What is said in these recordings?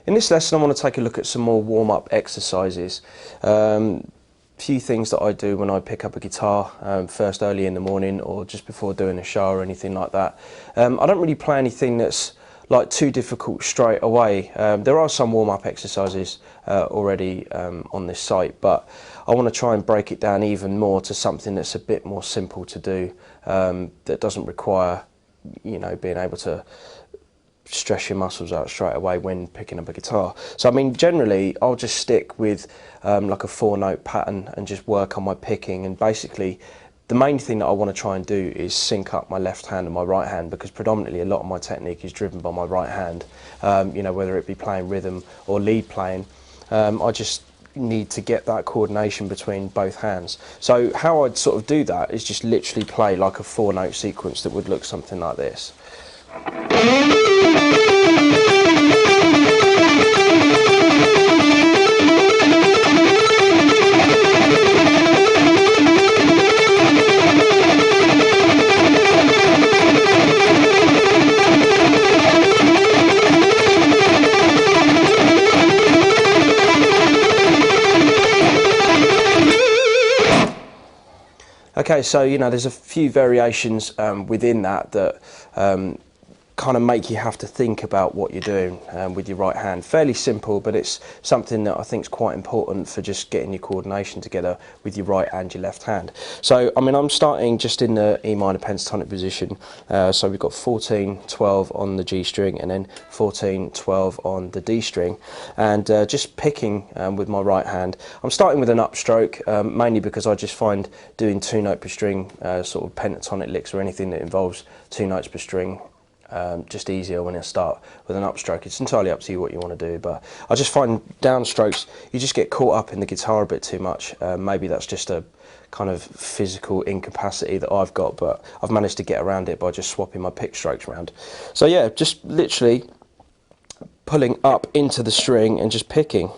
In this lesson I want to take a look at some more warm-up exercises. Few things that I do when I pick up a guitar, first early in the morning or just before doing a show or anything like that. I don't really play anything that's like too difficult straight away. There are some warm-up exercises already on this site, but I want to try and break it down even more to something that's a bit more simple to do, that doesn't require, you know, being able to stress your muscles out straight away when picking up a guitar. So I mean, generally I'll just stick with like a 4-note pattern and just work on my picking, and basically the main thing that I want to try and do is sync up my left hand and my right hand, because predominantly a lot of my technique is driven by my right hand, you know, whether it be playing rhythm or lead playing. I just need to get that coordination between both hands. So how I'd sort of do that is just literally play like a 4-note sequence that would look something like this. Okay, so you know, there's a few variations within that kind of make you have to think about what you're doing with your right hand. Fairly simple, but it's something that I think is quite important for just getting your coordination together with your right and your left hand. So I mean, I'm starting just in the E minor pentatonic position. So we've got 14-12 on the G string and then 14-12 on the D string, and just picking with my right hand. I'm starting with an upstroke, mainly because I just find doing 2-note per string sort of pentatonic licks or anything that involves 2 notes per string just easier when I start with an upstroke. It's entirely up to you what you want to do, but I just find downstrokes, you just get caught up in the guitar a bit too much. Maybe that's just a kind of physical incapacity that I've got, but I've managed to get around it by just swapping my pick strokes around. So yeah, just literally pulling up into the string and just picking.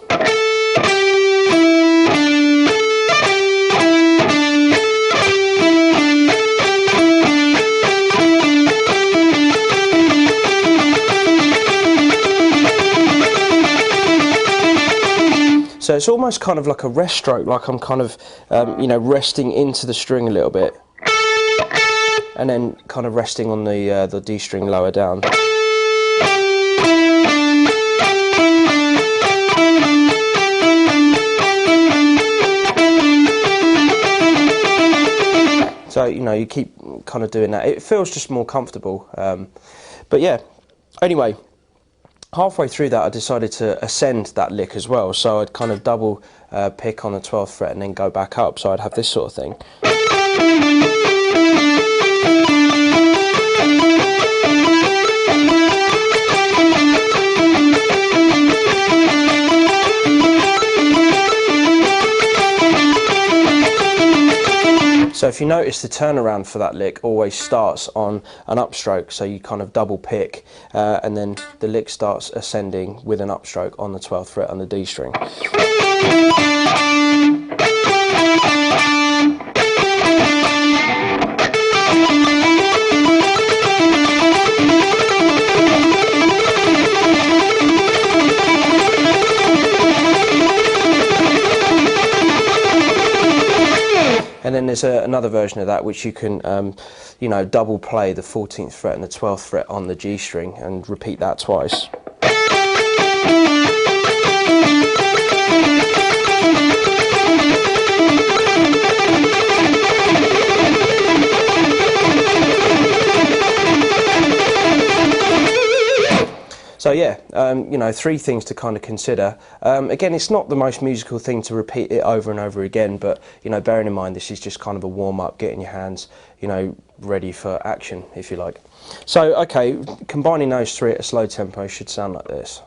So it's almost kind of like a rest stroke, like I'm kind of, you know, resting into the string a little bit, and then kind of resting on the D string lower down. So, you know, you keep kind of doing that. It feels just more comfortable. But yeah, anyway. Halfway through that I decided to ascend that lick as well, so I'd kind of double pick on the 12th fret and then go back up, so I'd have this sort of thing. So if you notice, the turnaround for that lick always starts on an upstroke, so you kind of double pick and then the lick starts ascending with an upstroke on the 12th fret on the D string. And then there's another version of that which you can, you know, double play the 14th fret and the 12th fret on the G string and repeat that twice. So yeah, you know, 3 things to kind of consider. Again, it's not the most musical thing to repeat it over and over again, but you know, bearing in mind this is just kind of a warm-up, getting your hands, you know, ready for action, if you like. So okay, combining those 3 at a slow tempo should sound like this.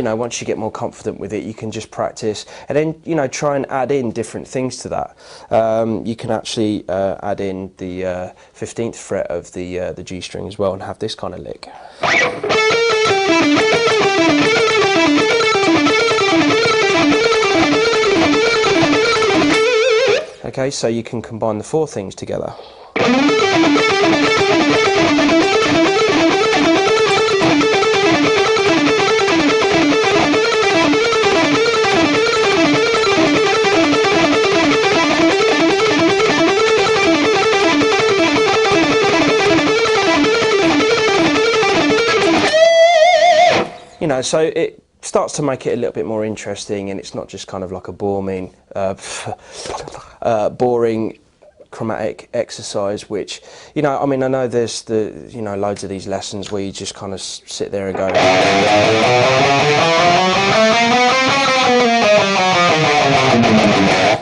you know, once you get more confident with it, you can just practice, and then, you know, try and add in different things to that. You can actually add in the 15th fret of the G string as well, and have this kind of lick. Okay, so you can combine the four things together. You know, so it starts to make it a little bit more interesting, and it's not just kind of like a boring chromatic exercise, which, you know, I mean, I know there's you know, loads of these lessons where you just kind of sit there and go,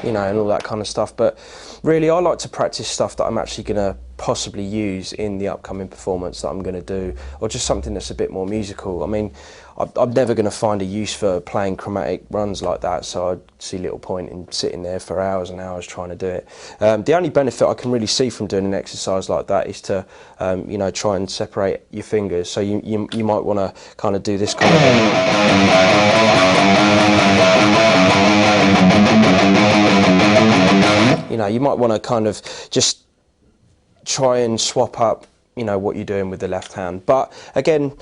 you know, and all that kind of stuff. But really, I like to practice stuff that I'm actually going to possibly use in the upcoming performance that I'm going to do, or just something that's a bit more musical. I mean, I'm never going to find a use for playing chromatic runs like that, so I see little point in sitting there for hours and hours trying to do it. The only benefit I can really see from doing an exercise like that is to, you know, try and separate your fingers. So you might want to kind of do this kind of thing. You know, you might want to kind of just try and swap up, you know, what you're doing with the left hand. But again,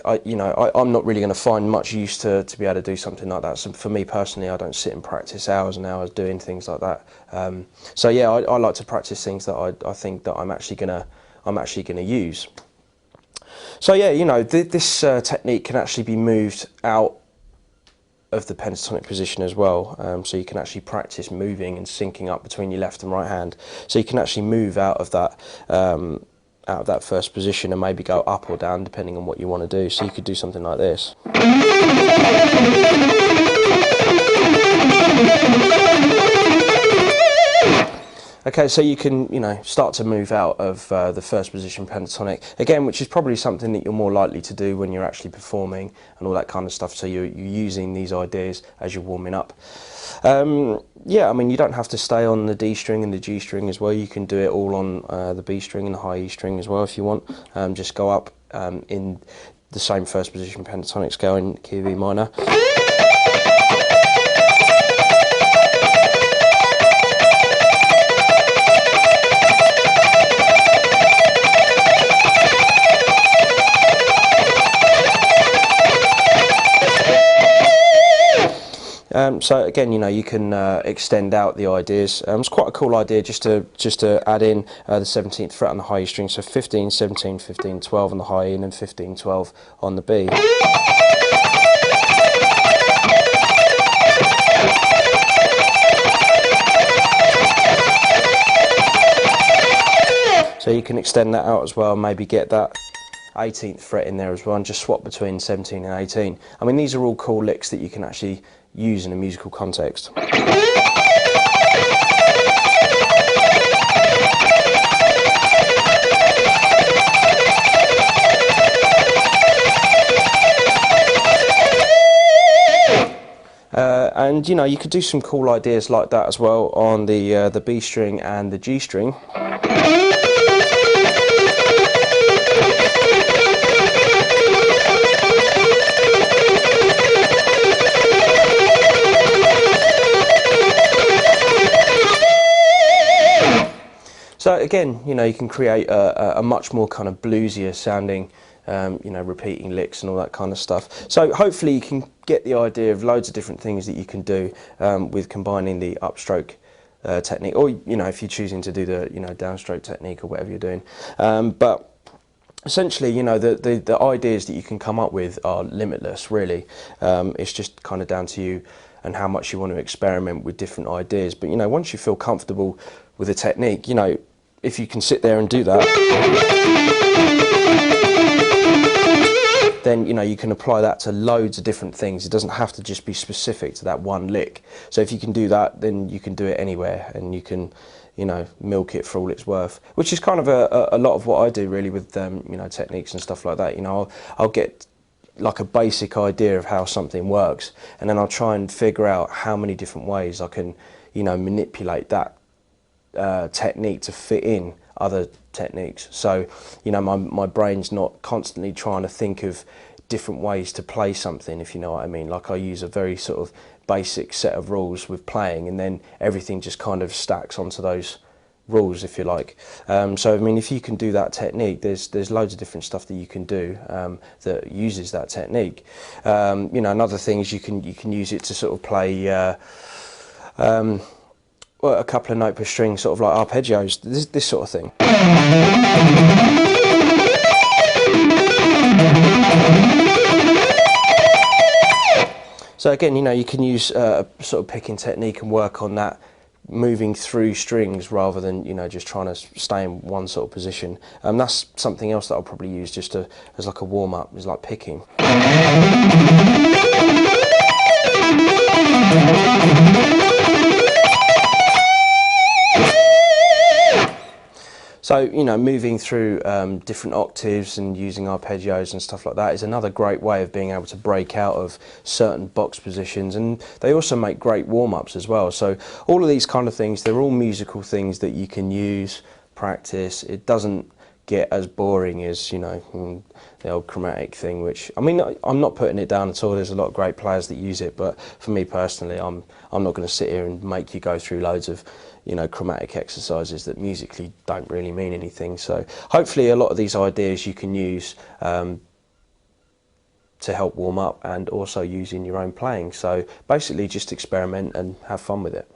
I'm not really going to find much use to be able to do something like that. So for me personally, I don't sit and practice hours and hours doing things like that. So yeah, I like to practice things that I think that I'm actually gonna use. So yeah, you know, this technique can actually be moved out of the pentatonic position as well, so you can actually practice moving and syncing up between your left and right hand. So you can actually move out of that first position and maybe go up or down depending on what you want to do. So you could do something like this. Okay, so you can, you know, start to move out of the first position pentatonic again, which is probably something that you're more likely to do when you're actually performing and all that kind of stuff. So you're using these ideas as you're warming up. Yeah, I mean, you don't have to stay on the D string and the G string as well. You can do it all on the B string and the high E string as well if you want. Just go up in the same first position pentatonic scale in key of E minor. So again, you know, you can extend out the ideas. It's quite a cool idea just to add in the 17th fret on the high E string. So 15, 17, 15, 12 on the high E, and then 15, 12 on the B. So you can extend that out as well, maybe get that 18th fret in there as well, and just swap between 17 and 18. I mean, these are all cool licks that you can actually use in a musical context. And you know, you could do some cool ideas like that as well on the B string and the G string. So again, you know, you can create a much more kind of bluesier sounding, you know, repeating licks and all that kind of stuff. So hopefully you can get the idea of loads of different things that you can do with combining the upstroke technique, or, you know, if you're choosing to do the, you know, downstroke technique or whatever you're doing. But essentially, you know, the ideas that you can come up with are limitless, really. It's just kind of down to you and how much you want to experiment with different ideas. But, you know, once you feel comfortable with a technique, you know, if you can sit there and do that, then, you know, you can apply that to loads of different things. It doesn't have to just be specific to that one lick. So if you can do that, then you can do it anywhere, and you can, you know, milk it for all it's worth, which is kind of a lot of what I do really with you know, techniques and stuff like that. You know, I'll get like a basic idea of how something works, and then I'll try and figure out how many different ways I can, you know, manipulate that technique to fit in other techniques. So, you know, my brain's not constantly trying to think of different ways to play something, if you know what I mean. Like, I use a very sort of basic set of rules with playing, and then everything just kind of stacks onto those rules, if you like. So I mean, if you can do that technique, there's loads of different stuff that you can do that uses that technique. You know, another thing is you can use it to sort of play well, a couple of note per string, sort of like arpeggios, this sort of thing. So again, you know, you can use a sort of picking technique and work on that, moving through strings rather than, you know, just trying to stay in one sort of position. That's something else that I'll probably use just as like a warm-up, is like picking. So, you know, moving through different octaves and using arpeggios and stuff like that is another great way of being able to break out of certain box positions, and they also make great warm-ups as well. So all of these kind of things, they're all musical things that you can use, practice. It doesn't get as boring as, you know, the old chromatic thing, which, I mean, I'm not putting it down at all. There's a lot of great players that use it, but for me personally, I'm not going to sit here and make you go through loads of, you know, chromatic exercises that musically don't really mean anything. So hopefully a lot of these ideas you can use to help warm up and also use in your own playing. So basically just experiment and have fun with it.